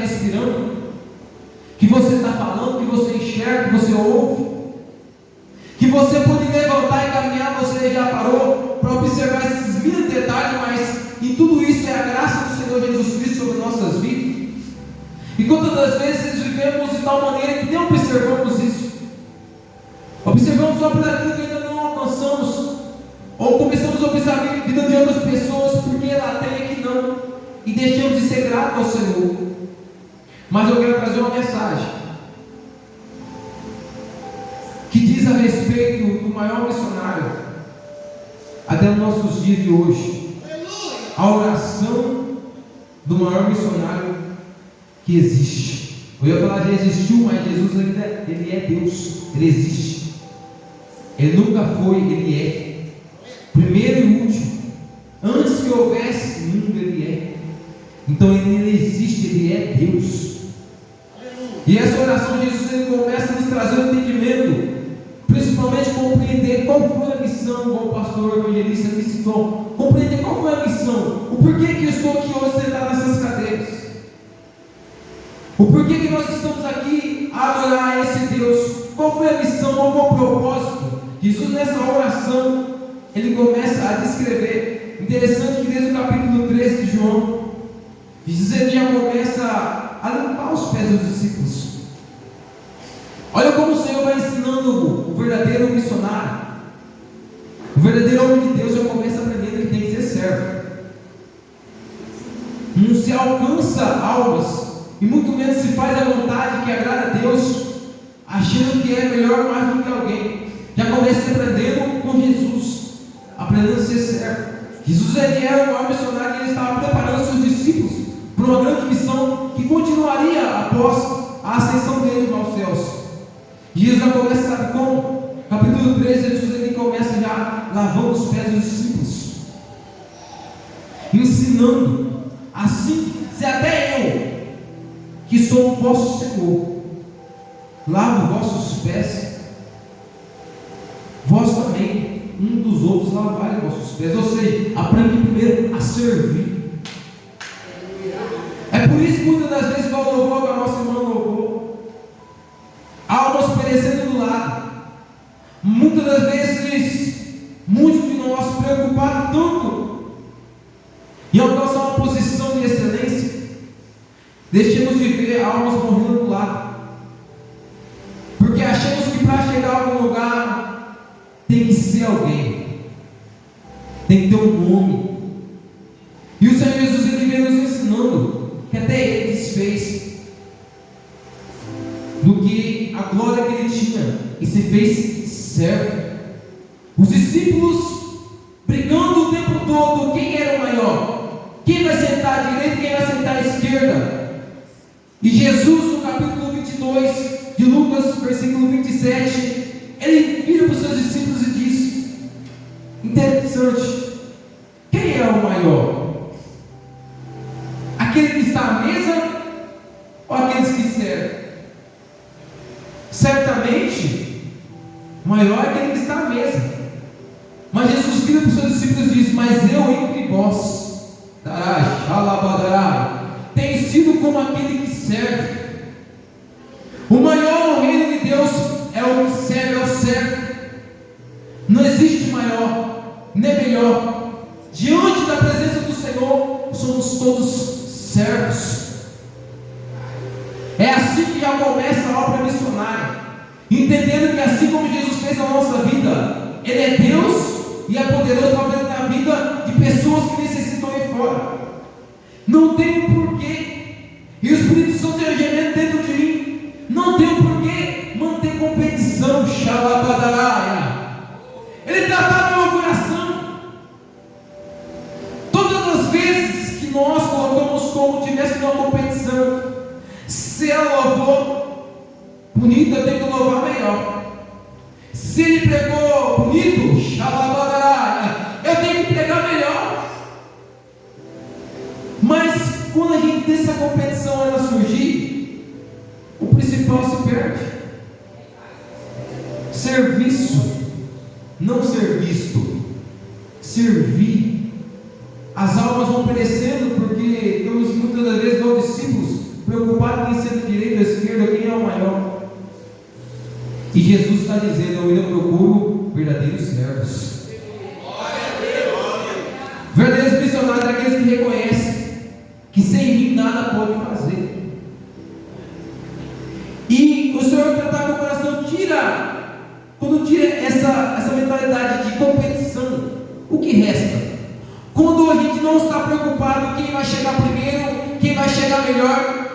respirando, que você está falando, que você enxerga, que você ouve, que você pode levantar e caminhar, você já parou para observar esses mil detalhes, mas em tudo isso é a graça do Senhor Jesus Cristo sobre nossas vidas. E quantas das vezes vivemos de tal maneira que nem observamos isso, observamos só por aquilo que ainda não alcançamos, ou começamos a observar a vida de outras pessoas porque ela tem aqui não, e deixamos de ser grato ao Senhor. Mas eu quero trazer uma mensagem que diz a respeito do maior missionário até os nossos dias de hoje. A oração do maior missionário que existe. Eu ia falar, já existiu, mas Jesus ele é Deus, ele existe. Ele nunca foi, ele é. Primeiro e último. Antes que houvesse mundo, ele é. Então ele existe, ele é Deus. E essa oração de Jesus, ele começa a nos trazer um entendimento, principalmente compreender qual foi a missão, como o pastor evangelista me citou, compreender qual foi a missão, o porquê que eu estou aqui hoje sentado nessas cadeiras, o porquê que nós estamos aqui a adorar a esse Deus, qual foi a missão, qual foi o propósito. Jesus nessa oração, ele começa a descrever, interessante que desde o capítulo 13 de João, Jesus ele já começa a limpar os pés dos discípulos. Olha como o Senhor vai ensinando o verdadeiro missionário, o verdadeiro homem de Deus já começa aprendendo que tem que ser servo. Não se alcança almas, e muito menos se faz a vontade que agrada a Deus, achando que é melhor mais do que alguém. Já começa aprendendo com Jesus, aprendendo a ser servo. Jesus ele era o maior missionário e ele estava preparando seus discípulos para uma grande missão que continuaria após a ascensão dele aos céus. Jesus já começa, sabe como? Capítulo 13, Jesus ele começa já lavando os pés dos discípulos, ensinando assim, se até eu, que sou o vosso Senhor, lavo vossos pés, vós também, um dos outros, lavarem vossos pés. Ou seja, aprende primeiro a servir. É por isso que muitas das vezes, igual o louvor que a nossa irmã louvou, almas perecendo do lado. Muitas das vezes, muitos de nós preocupados tanto em alcançar uma posição de excelência, deixamos de ver almas morrendo do lado, porque achamos que para chegar a algum lugar tem que ser alguém, tem que ter um nome. E o Senhor Jesus ele vem nos ensinando que até ele desfez do que a glória que ele tinha e se fez servo. Os discípulos brigando o tempo todo, quem era o maior, quem vai sentar à direita, quem vai sentar à esquerda. E Jesus, no capítulo 22 de Lucas, versículo 27, ele vira para os seus discípulos e diz: interessante, quem é o maior? Aquele que está à mesa ou aqueles que servem? Certamente, o maior é aquele que está à mesa. Mas Jesus vira para os seus discípulos e diz: mas eu entre vós, tenho sido como aquele que serve. O maior no reino de Deus é o que serve, é o servo. Não existe maior, nem melhor. Diante da presença do Senhor, somos todos servos. É assim que já começa a obra missionária, entendendo que assim como Jesus fez na nossa vida, Ele é Deus e é poderoso para fazer na vida de pessoas que necessitam ir fora. Não tem um porquê, e o Espírito Santo é gemendo dentro de mim, não tem um porquê manter competição. Ele tratava no meu coração. Todas as vezes que nós colocamos como tivesse uma competição, se ela louvou bonito, eu tenho que louvar melhor. Se ele pregou bonito, eu tenho que pregar melhor. Mas quando a gente deixa essa competição ela surgir, o principal se perde. Serviço, não ser visto. Servir. As almas vão perecendo porque estamos muitas das vezes, como discípulos, preocupado em ser direito ou esquerda, quem é o maior. E Jesus está dizendo: eu ainda procuro verdadeiros servos. Verdadeiros missionários, aqueles que reconhecem que sem mim nada pode fazer. E o Senhor tratar meu coração, quando tira essa mentalidade de competição, o que resta? Quando a gente não está preocupado quem vai chegar primeiro, quem vai chegar melhor,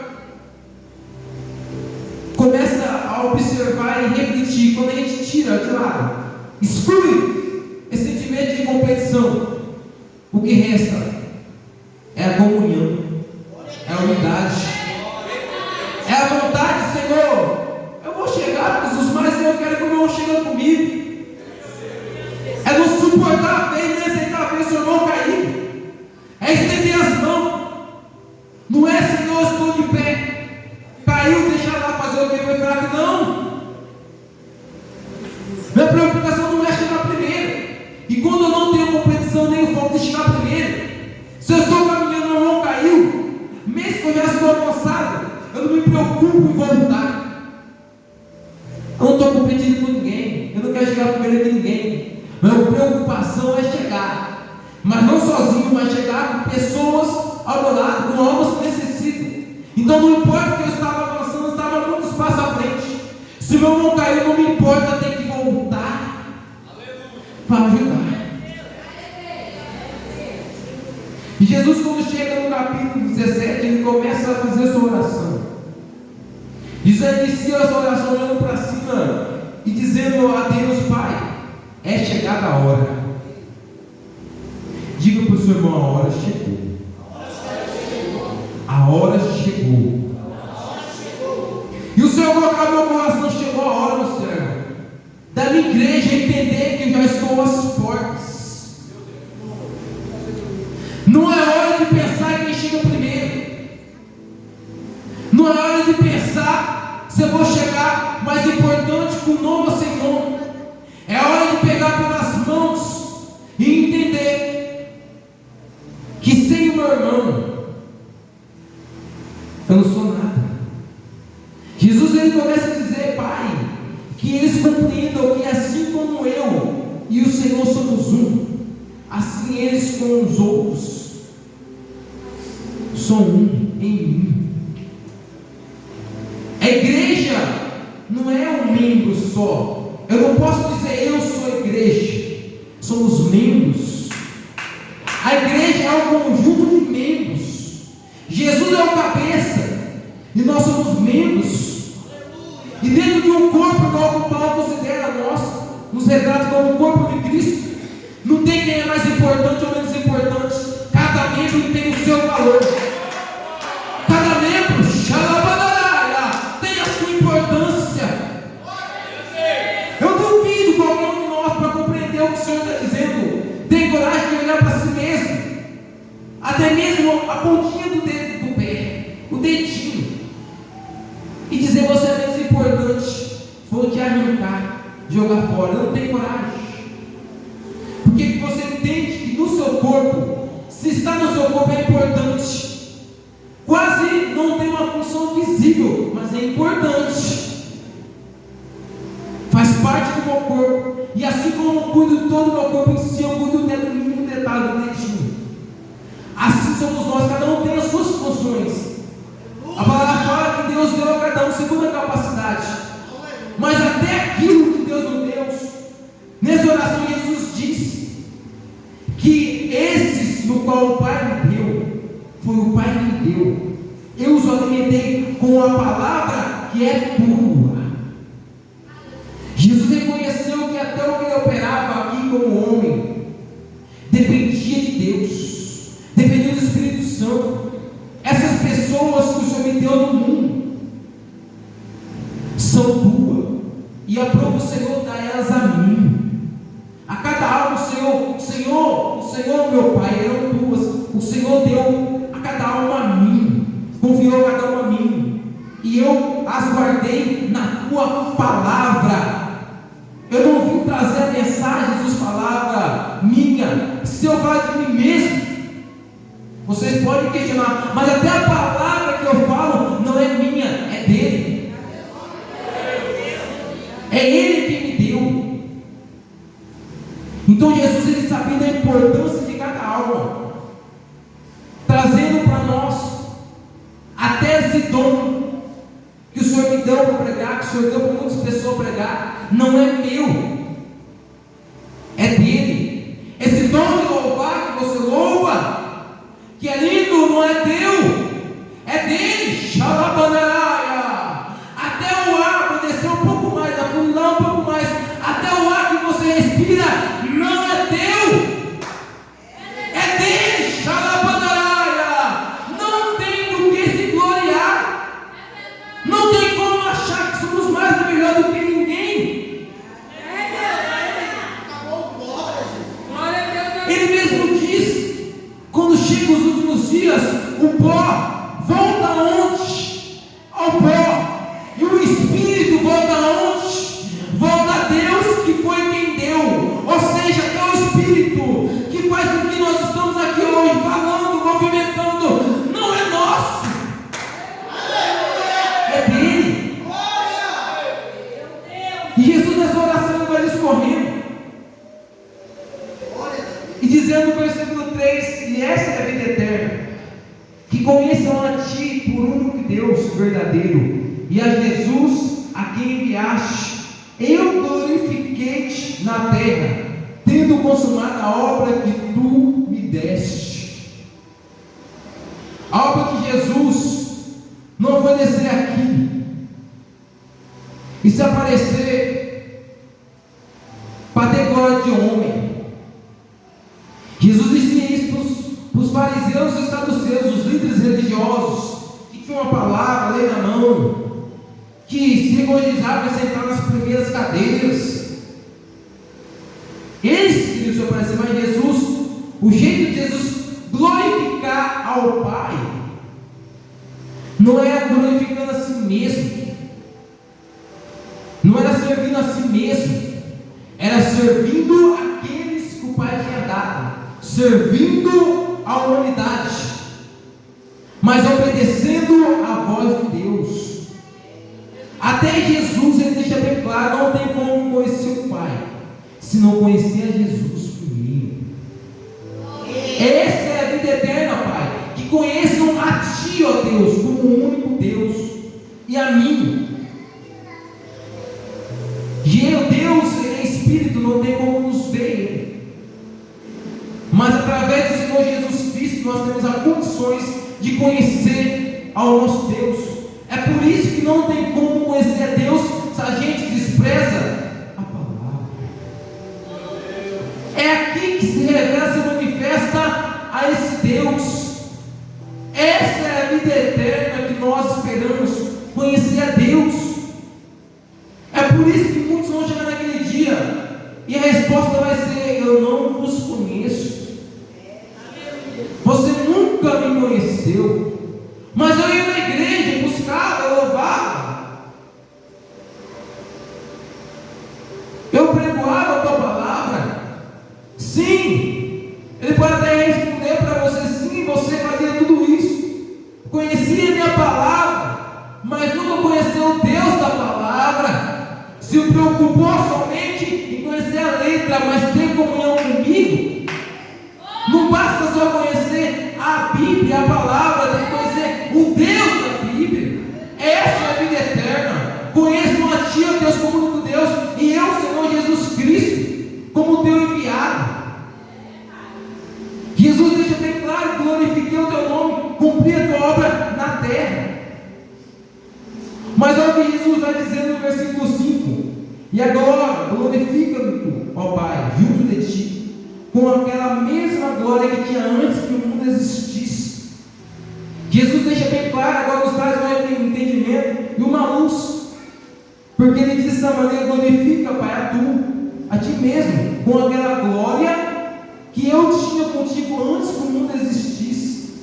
começa a observar e refletir. Quando a gente tira de lado, exclui esse sentimento de competição, o que resta é a comunhão, é a unidade, é a vontade. Senhor, eu vou chegar, Jesus, mas eu quero que o irmão chegue comigo. É não suportar a vez, nem aceitar a vez, o irmão cair. É estender as mãos. Não é, Senhor, estou de pé, caiu, deixa lá fazer o que foi fraco. Não. Minha preocupação não é chegar primeiro. E quando eu não tenho competição nem o foco de chegar primeiro, se eu estou caminhando e o irmão caiu, mesmo que eu já estou avançado, eu não me preocupo em voltar. Eu não estou competindo com ninguém. Eu não quero chegar primeiro de ninguém. Minha preocupação é chegar, mas não sozinho, mas chegar com pessoas ao meu lado, com almas que necessitam. Então não importa que eu estava avançando, eu estava muitos passos à frente. Se meu irmão caiu, não me importa, ter que voltar para ajudar. E Jesus, quando chega no capítulo 17, ele começa a fazer a sua oração. Jesus inicia a sua oração olhando para cima e dizendo a Deus: Pai, é chegada a hora. Diga para o seu irmão: a hora chegou. A hora chegou. E o Senhor colocar no meu coração: chegou a hora, meu servo, da minha igreja entender que eu já estou às portas. Não é hora de pensar quem chega primeiro. Não é hora de pensar se eu vou chegar mais importante com nome ou sem nome. É hora de pegar pelas mãos e entender que sem o meu irmão eu não sou nada. Jesus, ele começa a dizer: Pai, que eles compreendam que assim como eu e o Senhor somos um, assim eles com os outros são um em mim. A igreja não é um membro só. Eu não posso dizer eu sou a igreja. Somos membros. A igreja é um conjunto de membros. Jesus é o cabeça e nós somos membros. E dentro de um corpo, igual o Paulo considera nosso, nos retrata como o corpo de Cristo, não tem quem é mais importante ou menos importante. Cada membro tem o seu valor. Cada membro, tem a sua importância. Eu duvido qualquer um de nós, para compreender o que o Senhor está dizendo, tem coragem de olhar para si mesmo, até mesmo a pontinha do dedo do pé, o dedinho, e dizer: você é menos importante, vou te arrancar, jogar fora. Não tem coragem. Porque você entende que no seu corpo, se está no seu corpo, é importante. Quase não tem uma função visível, mas é importante. Faz parte do meu corpo. E assim como eu cuido de todo o meu corpo em si, eu cuido do mínimo detalhe do dedinho. Assim somos nós, cada um tem as suas funções. A palavra fala que Deus deu a cada um segundo a capacidade. Mas até aquilo que Deus nos deu, nessa oração Jesus disse que esses no qual o Pai me deu, foi o Pai que me deu. Eu os alimentei com a palavra que é pura. Jesus reconheceu que até o que ele operava aqui como homem dependia de Deus, dependia do Espírito Santo. Essas pessoas que o Senhor me deu no mundo são tuas, e aprova o Senhor dar elas a mim. A cada alma o Senhor meu Pai, eram tuas. O Senhor deu a cada alma a mim, confiou a cada uma a mim, e eu as guardei na tua palavra. Eu não vim trazer a mensagem dos palavras minha. Se eu falar de mim mesmo, vocês podem questionar, mas até a palavra que eu falo não é minha, é dele. É ele quem me deu. Então Jesus, ele sabia da importância de cada alma, trazendo para nós até esse dom que o Senhor me deu para pregar, que o Senhor deu para muitas pessoas pregar, não é meu, é dele. Esse dom de louvar que você louva, que é lindo, não é teu, é dele. Xalabanaraia. Até o ar, vou descer um pouco mais, afundar um pouco mais, até o ar que você respira não é teu, é dele. Xalabanaraia. Não tem do que se gloriar, não tem como achar que somos mais ou melhor do que ninguém. Ele mesmo diz, quando chegam os últimos dias, o pó volta aonde? Ao pó. E o Espírito volta aonde? Volta a Deus, que foi quem deu. Ou seja, é o Espírito que faz com que nós estamos aqui hoje falando, movimentando. Não é nosso, é dele. E Jesus nessa oração vai discorrendo e dizendo no versículo 3: e essa é a vida eterna, que conheçam a ti, por único Deus verdadeiro, e a Jesus a quem enviaste. Eu glorifiquei-te na terra, tendo consumado a obra que tu me deste. A obra que Jesus não foi descer aqui e se aparecer para ter glória de homem. Jesus disse isso para os fariseus e os saduceus, os líderes religiosos, que tinham uma palavra, a lei na mão, que se regocijavam em sentar nas primeiras cadeiras. Eles queriam se aparecer, mas Jesus, o jeito de Jesus glorificar ao Pai, não era glorificando a si mesmo, não era servindo a si mesmo, era servindo aqueles que o Pai tinha dado, servindo a humanidade, mas obedecendo a voz de Deus. Até Jesus, ele deixa bem claro: não tem como conhecer o Pai se não conhecer a Jesus primeiro. Essa é a vida eterna, Pai, que conheçam a Ti, ó Deus, como o único Deus, e a mim. E eu, Deus, Ele é Espírito, não tem como nos ver, mas através do Senhor Jesus Cristo nós temos as condições de conhecer ao nosso Deus. É por isso que não tem como conhecer a Deus se a gente despreza a palavra. É aqui que se revela, se manifesta a esse Deus. Essa é a vida eterna que nós esperamos, conhecer a Deus. É por isso que muitos vão chegar naquele dia e a resposta vai ser: eu não vos conheço. Você nunca me conheceu. Mas eu ia na igreja, buscava, louvava, eu pregoava a tua palavra. Sim, ele pode até responder para você: sim, você fazia tudo isso, conhecia a minha palavra, mas nunca conheceu o Deus da palavra, se preocupou somente em conhecer a letra, mas ter comunhão comigo. Não basta só conhecer a Bíblia, a palavra, tem que conhecer o Deus da Bíblia. Essa é a vida eterna. Conheçam a Ti, ó Deus, como único Deus, e eu, Senhor Jesus Cristo, como Teu enviado. Jesus deixa bem claro: glorifiquei o Teu nome, cumpri a Tua obra na terra. Mas olha o que Jesus vai dizer no versículo 5: e agora glorifica-me, ó Pai, junto de Ti, com aquela mesma glória que tinha antes que o mundo existisse. Jesus deixa bem claro, agora nos traz um entendimento e uma luz, porque Ele diz dessa maneira: glorifica, Pai, a Ti mesmo, com aquela glória que eu tinha contigo antes que o mundo existisse.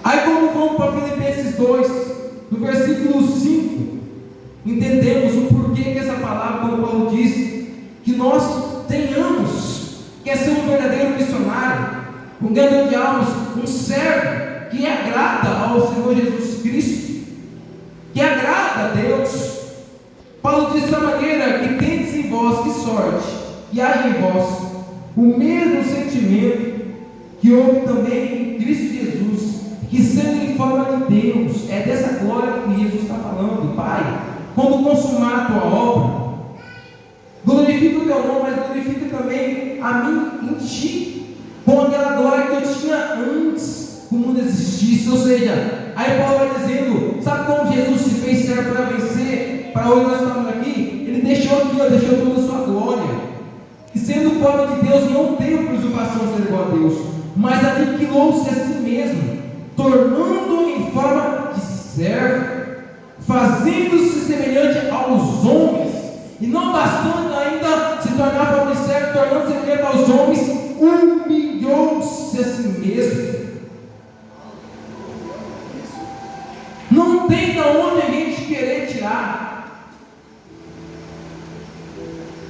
Aí, como vamos para Filipenses 2, no versículo 5, entendemos o porquê que essa palavra, quando Paulo diz que nós tenhamos, quer ser um verdadeiro missionário, um ganhador de almas, um servo que agrada ao Senhor Jesus Cristo. que agrada a Deus. Paulo diz dessa maneira: que tendes em vós que sorte, e haja em vós o mesmo sentimento que houve também em Cristo Jesus, que sendo em forma de Deus, é dessa glória que Jesus está falando. Pai, quando consumar a tua obra, glorifica o teu nome, mas glorifica também a mim em ti, com aquela glória que eu tinha antes que o mundo existisse. Ou seja, aí Paulo vai dizendo: sabe como Jesus se fez servo para vencer? Para hoje nós estamos aqui, ele deixou aqui, deixou toda a sua glória, que sendo forma de Deus, não tem preocupação de ser igual a Deus, mas aniquilou-se a si mesmo, tornando em forma de servo, fazendo-se semelhante aos homens, e não bastando ainda se tornar forma de servo, tornando-se semelhante aos homens, humilhou-se a si mesmo. Não tem de onde a gente querer tirar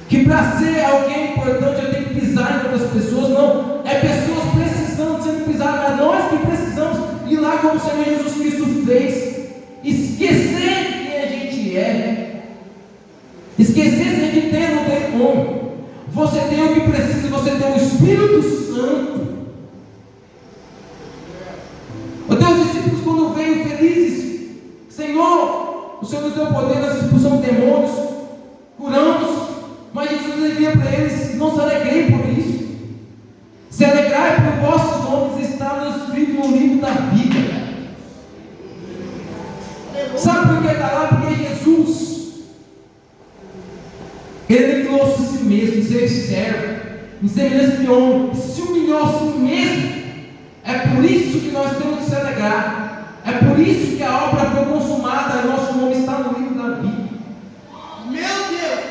que para ser alguém importante eu tenho que pisar em outras pessoas. Não, é pessoas precisando ser pisadas, mas nós que precisamos ir lá como o Senhor Jesus Cristo fez, esquecer quem a gente é, esquecer se a gente tem ou não tem como. Você tem o que precisa, você tem o Espírito Santo. Os teus discípulos, quando veio felizes: Senhor, o Senhor nos deu poder, nós expulsamos demônios, curamos. Mas Jesus dizia para eles: não se alegrei por isso, se alegrai por vossos nomes está escrito no livro da vida. Sabe por que está lá? Porque Jesus, ele aniquilou-se a si mesmo, ser servo, em semelhança de homem, se humilhou a si mesmo. É por isso que nós temos que se alegrar, é por isso que a obra foi consumada e nosso nome está no livro da vida. Meu Deus!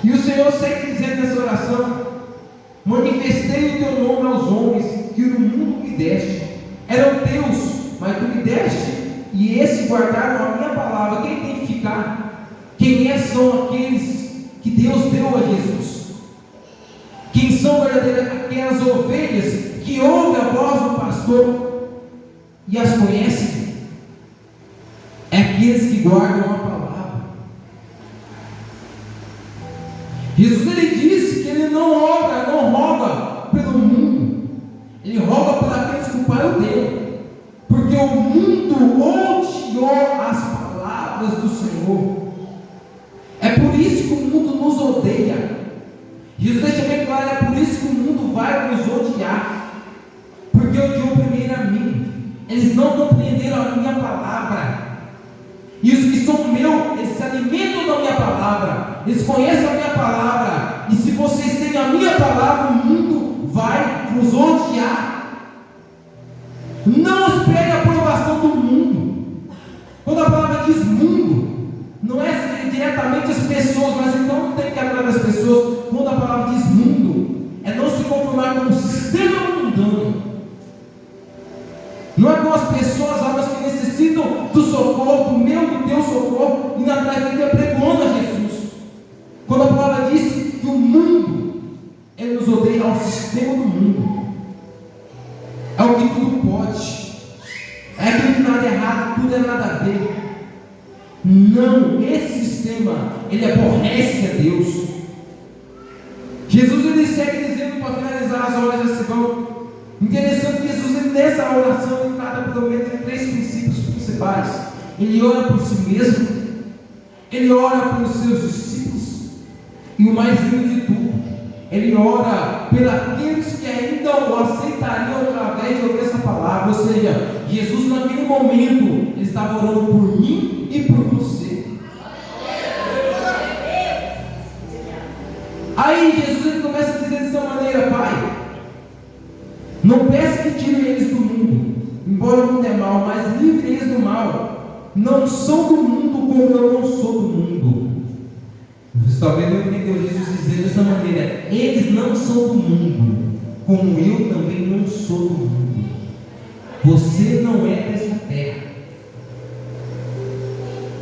E o Senhor segue dizendo nessa oração: manifestei o teu nome aos homens que no mundo me deste. Eram teus, mas tu me deste, e esses guardaram a minha palavra. Quem tem que ficar? Quem são aqueles que Deus deu a Jesus? Quem são verdadeiras aquelas ovelhas que ouvem a voz do pastor e as conhecem? É aqueles que guardam a palavra. Jesus, ele disse que ele não roga pelo mundo, ele roga por aqueles que o Pai o deu, porque o mundo odiou as palavras do Senhor. É por isso que o mundo nos odeia. Jesus deixa bem claro: é por isso que o mundo vai nos odiar, porque odiou primeiro a mim. Eles não compreenderam a minha palavra. E os que são meus, eles se alimentam da minha palavra, eles conhecem a minha palavra. E se vocês têm a minha palavra, o mundo vai vos odiar. Não espere a aprovação do mundo. Quando a palavra diz mundo, não é diretamente as pessoas, mas então não tem que agradar as pessoas. Quando a palavra diz mundo, é não se conformar com o sistema mundano. Não é com as pessoas, mas que necessitam do socorro, do meu, do teu socorro, e na tragédia pregando a Jesus. Quando a palavra diz que o mundo, ele nos odeia ao sistema do mundo, é o que tudo pode, é aquilo que nada é errado, tudo é nada a ver. Não, esse sistema, ele aborrece a Deus. Jesus, ele segue dizendo, para finalizar as horas desse vão. Interessante que Jesus, nessa oração, ele trata pelo menos de 3 princípios principais. Ele ora por si mesmo, ele ora pelos seus discípulos, e o mais lindo de tudo, ele ora pelos que ainda o aceitariam através de ouvir essa palavra. Ou seja, Jesus naquele momento, ele estava orando por mim e por você. Aí Jesus, ele começa a dizer dessa maneira: Pai, não peço que tirem eles do mundo, embora o mundo é mau, mas livre eles do mal. Não são do mundo como eu não sou do mundo. Você talvez não entendeu Jesus dizer dessa maneira: eles não são do mundo, como eu também não sou do mundo. Você não é dessa terra,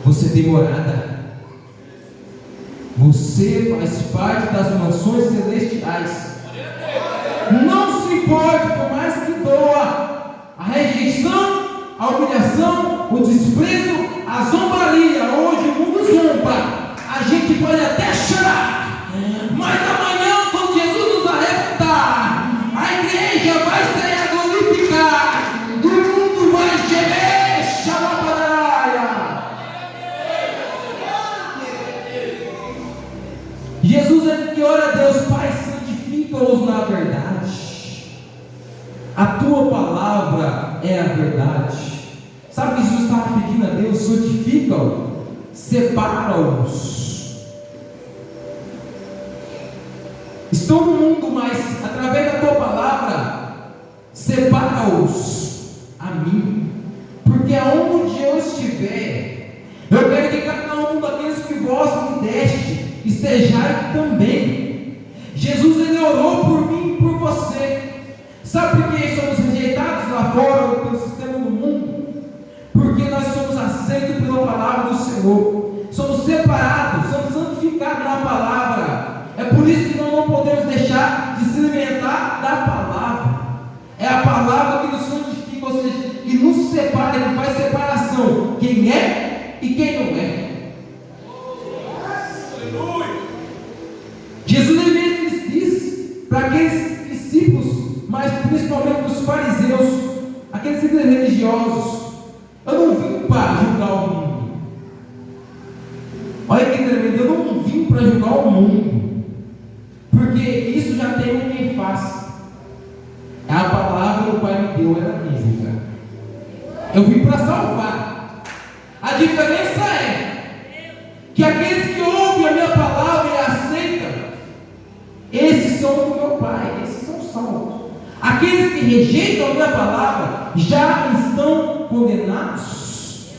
você tem morada, você faz parte das mansões celestiais. Não se importe, por mais que doa a rejeição, a humilhação, o desprezo, a zombaria. Hoje o mundo zomba, a gente pode até chorar, mas amanhã, quando Jesus nos arrebatar, a igreja vai sair a glorificar, o mundo vai gemer, xalaparaia. Jesus é que ora a Deus: Pai, santifica-os na verdade. A tua palavra é a verdade. Sabe o que Jesus estava pedindo a Deus? Santifica-os, separa-os. Estou no mundo, mas através da tua palavra, separa-os a mim. Porque aonde eu estiver, eu quero que cada um daqueles que vós me deste estejais também. Jesus, ele orou por mim e por você. Sabe por que somos rejeitados lá fora pelo sistema do mundo? Porque nós somos aceitos pela palavra do Senhor, somos separados, somos santificados na palavra. É por isso que nós não podemos deixar de se alimentar da palavra. É a palavra que nos santifica, ou seja, que nos separa, que faz separação, quem é e quem não é. Jesus mesmo disse para aqueles discípulos, mas principalmente os fariseus, aqueles líderes religiosos: eu não vim para julgar o mundo. Olha que tremendo, eu não vim para julgar o mundo, porque isso já tem um quem faz. É a palavra que o Pai me deu, era quem julgar. Eu vim para salvar. A diferença é que aqueles que ouvem a minha palavra e aceitam, esses são do meu Pai, esses são salvos. Aqueles que rejeitam a minha palavra já estão condenados.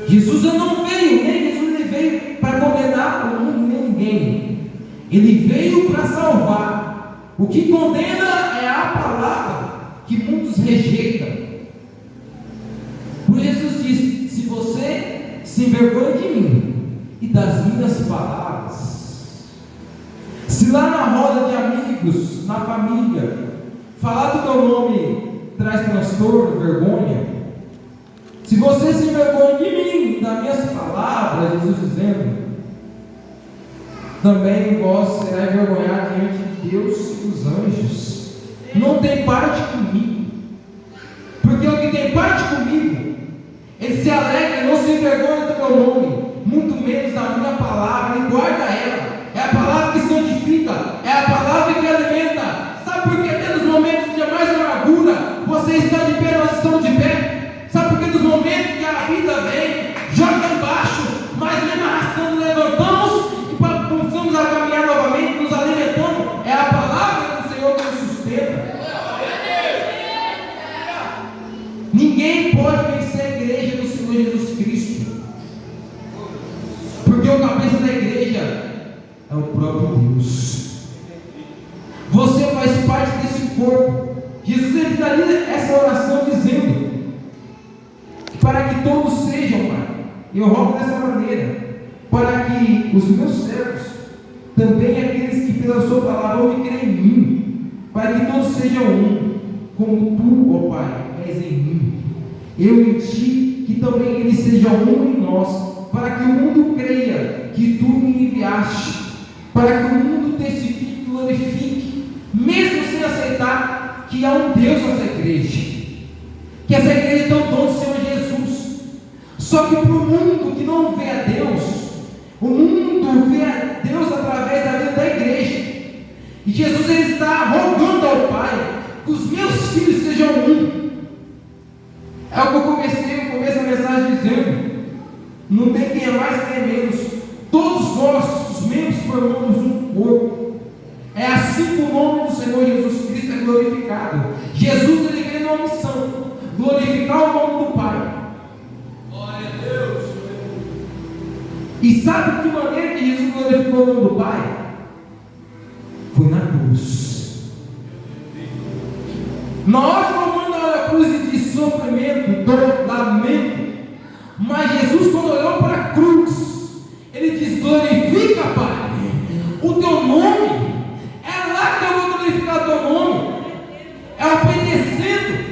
Jesus não veio, nem Jesus ele veio para condenar o mundo, nem ninguém. Ele veio para salvar. O que condena é a palavra que muitos rejeitam. Por isso Jesus disse: se você se envergonha de mim e das minhas palavras, se lá na roda de amigos, na família, falar do teu nome traz transtorno, vergonha, se você se envergonha de mim, das minhas palavras, Jesus dizendo, também vós será envergonhado diante de Deus e dos anjos. Não tem parte comigo, porque o que tem parte comigo, ele se alegra e não se envergonha do meu nome, muito menos da minha palavra, e guarda ela. É a palavra que santifica, é a palavra que alimenta. Sabe por que até nos momentos de mais amargura você está de pé, nós estamos de pé? Sabe por que nos momentos que a vida vem, joga embaixo, mas mesmo arrastando, levantamos e começamos a caminhar novamente, nos alimentando? É a palavra do Senhor que nos sustenta. Ninguém pode vencer a igreja do Senhor Jesus Cristo, porque o cabeça da igreja é o próprio Deus. Você faz parte desse corpo. Jesus ele finaliza essa oração dizendo: para que todos sejam, Pai. Eu rogo dessa maneira, para que os meus servos, também aqueles que pela sua palavra vão crer em mim, para que todos sejam um, como tu, ó Pai, és em mim, eu em ti, que também eles sejam um em nós, para que o mundo creia que tu me enviaste, para que o mundo testifique e glorifique, mesmo sem aceitar que há um Deus nessa igreja, que essa igreja é tão dom do Senhor Jesus. Só que para o mundo que não vê a Deus, o mundo vê a Deus através da vida da igreja. E Jesus ele está rogando ao Pai que os meus filhos sejam um. É o que eu comecei a mensagem dizendo: não tem quem é mais, quem é menos. Todos nós, os membros, formamos um corpo. É assim que o nome do Senhor Jesus Cristo é glorificado. Jesus ele veio numa missão: glorificar o nome do Pai. Glória a Deus. E sabe de que maneira que Jesus glorificou o nome do Pai? Foi na cruz. Nós vamos na cruz de sofrimento, dor, lamento. Mas Jesus, quando olhou para a cruz, ele diz: glorifica, Pai, o teu nome. É lá que eu vou glorificar o teu nome. É obedecendo.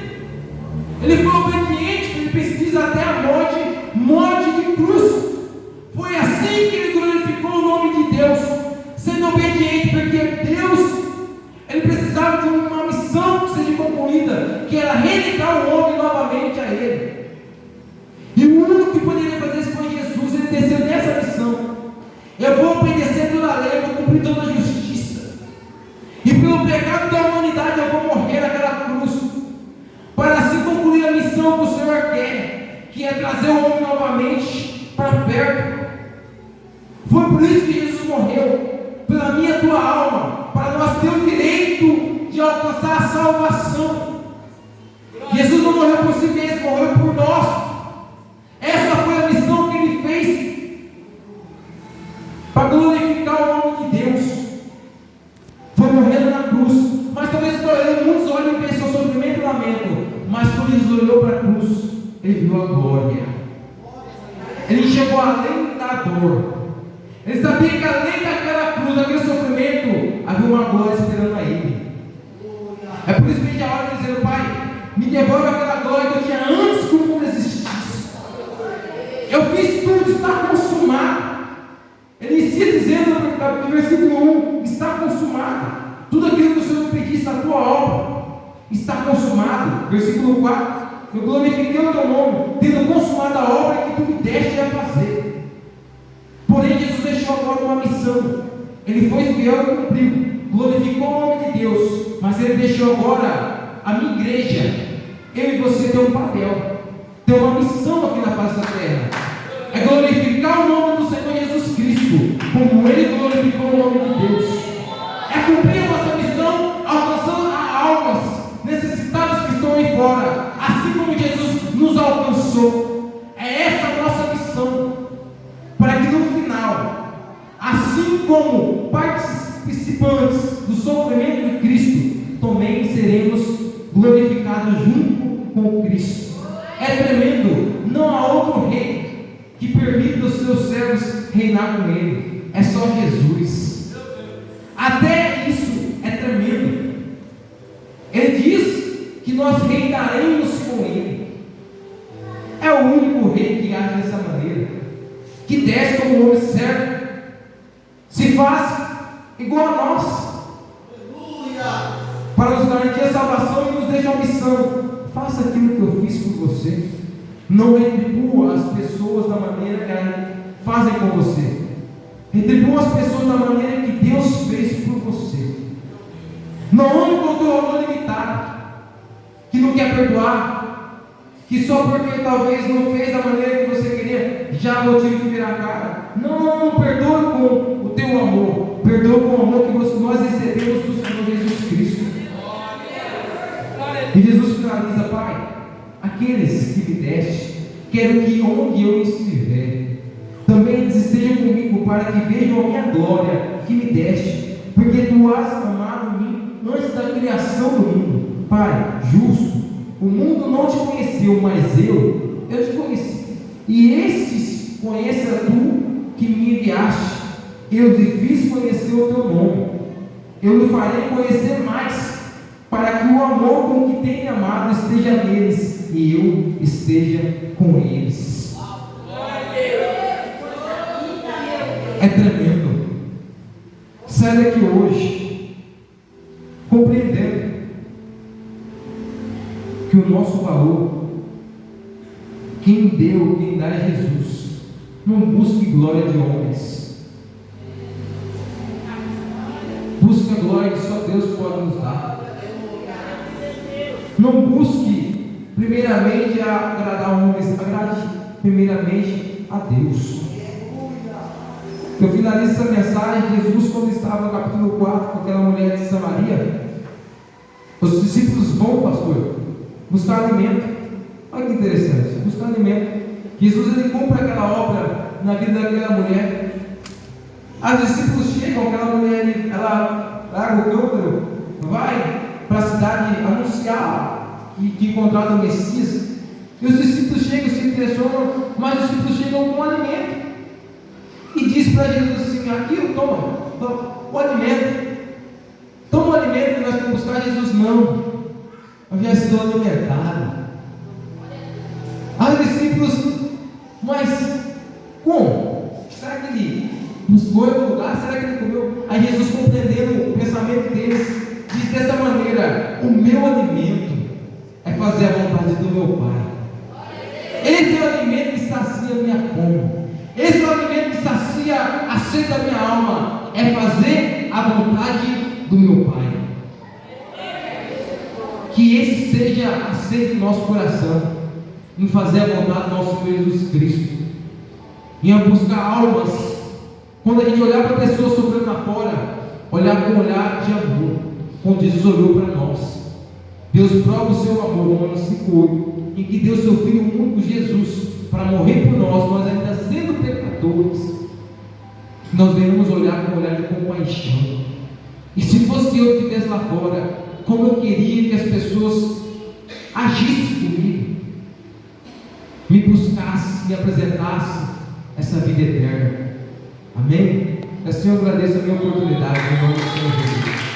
cumprir toda a justiça. E pelo pecado da humanidade eu vou morrer naquela cruz, para assim concluir a missão que o Senhor quer, que é trazer o homem novamente para perto. Foi por isso que Jesus morreu, pela minha e tua alma, para nós ter o direito de alcançar a salvação. Jesus não morreu por si mesmo, morreu por nós. Essa foi a missão que Ele fez, para glorificar o nome de Deus. Foi morrendo na cruz. Mas talvez muitos olhem e pensam sofrimento e lamento, mas quando Jesus olhou para a cruz, Ele viu a glória. Ele chegou além da dor. Ele sabia que além daquela cruz, daquele sofrimento, havia uma glória esperando a Ele. É por isso que a gente ora dizendo: Pai, me devolve aquela glória que eu tinha antes que o mundo existisse. Eu fiz tudo, está consumado. Ele inicia dizendo no versículo 1: está consumado. Tudo aquilo que o Senhor me pedisse, a tua obra está consumado. Versículo 4: eu glorifiquei o teu nome, tendo consumado a obra que tu me deste a fazer. Porém, Jesus deixou agora uma missão. Ele foi fiel e cumpriu, glorificou o nome de Deus, mas Ele deixou agora a minha igreja. Eu e você tem um papel, tem uma missão aqui na face da terra. É glorificar o nome do Senhor Jesus Cristo, como Ele glorificou o nome de Deus. É cumprir a nossa missão, alcançando almas necessitadas que estão aí fora, assim como Jesus nos alcançou. É essa a nossa missão, para que no final, assim como participantes do sofrimento de Cristo, também seremos glorificados junto com Cristo. É tremendo. Não há outro rei que permita os seus servos reinar com Ele. É só Jesus. Até isso é tremendo. Ele diz que nós reinaremos com Ele. É o único rei que age dessa maneira, que desce como um homem servo, se faz igual a nós, para nos garantir a salvação e nos deixar a missão. Faça aquilo que eu fiz por você. Não retribua as pessoas da maneira que elas fazem com você. Retribua as pessoas da maneira que Deus fez por você. Não ame com o teu amor limitado, que não quer perdoar, que só porque talvez não fez da maneira que você queria, já vou ter que virar a cara. Não perdoe com o teu amor, perdoe com o amor que nós recebemos do Senhor Jesus Cristo. E Jesus finaliza: Pai, aqueles que me deste, quero que onde eu estiver, também eles estejam comigo, para que vejam a minha glória que me deste, porque tu has amado mim antes da criação do mundo. Pai justo, o mundo não te conheceu, mas eu te conheci, e estes conhecem a tu que me enviaste. Eu te fiz conhecer o teu nome, eu lhe farei conhecer mais, para que o amor com que tem amado esteja neles e eu esteja com eles. É tremendo. Sai daqui hoje compreendendo que o nosso valor, quem deu, quem dá é Jesus. Não busque glória de homens, busque a glória que só Deus pode nos dar. Não busque primeiramente agradar homens, agrade primeiramente a Deus. Eu finalizo essa mensagem. Jesus, quando estava no capítulo 4 com aquela mulher de Samaria, os discípulos vão, pastor, buscar alimento. Olha que interessante, buscar alimento. Jesus, ele cumpre aquela obra na vida daquela mulher. Os discípulos chegam, aquela mulher, ela larga o cântaro, vai para a cidade anunciar que encontraram o Messias. E os discípulos chegam, se impressionam, mas os discípulos chegam com alimento e diz para Jesus assim: aqui, toma o alimento, toma o alimento que nós vamos buscar. Jesus: não, eu já estou alimentado. Os discípulos: mas como? Será que ele buscou em lugar? Será que ele comeu? Aí Jesus, compreendendo o pensamento deles, diz dessa maneira: o meu alimento é fazer a vontade do meu Pai. Esse é o alimento que sacia a minha fome. Esse é o alimento que sacia a sede da minha alma. É fazer meu Pai. Que esse seja a sede do nosso coração, em fazer a vontade do nosso Senhor Jesus Cristo, em buscar almas. Quando a gente olhar para pessoas sofrendo lá fora, olhar com um olhar de amor, como Jesus olhou para nós. Deus prova o seu amor, Romanos 5:8, em que deu seu Filho único Jesus para morrer por nós ainda sendo pecadores. Nós devemos olhar com um olhar de compaixão. E se fosse eu que estivesse lá fora, como eu queria que as pessoas agissem comigo, me buscassem, me apresentassem essa vida eterna. Amém? Assim eu agradeço a minha oportunidade em nome do Senhor Jesus.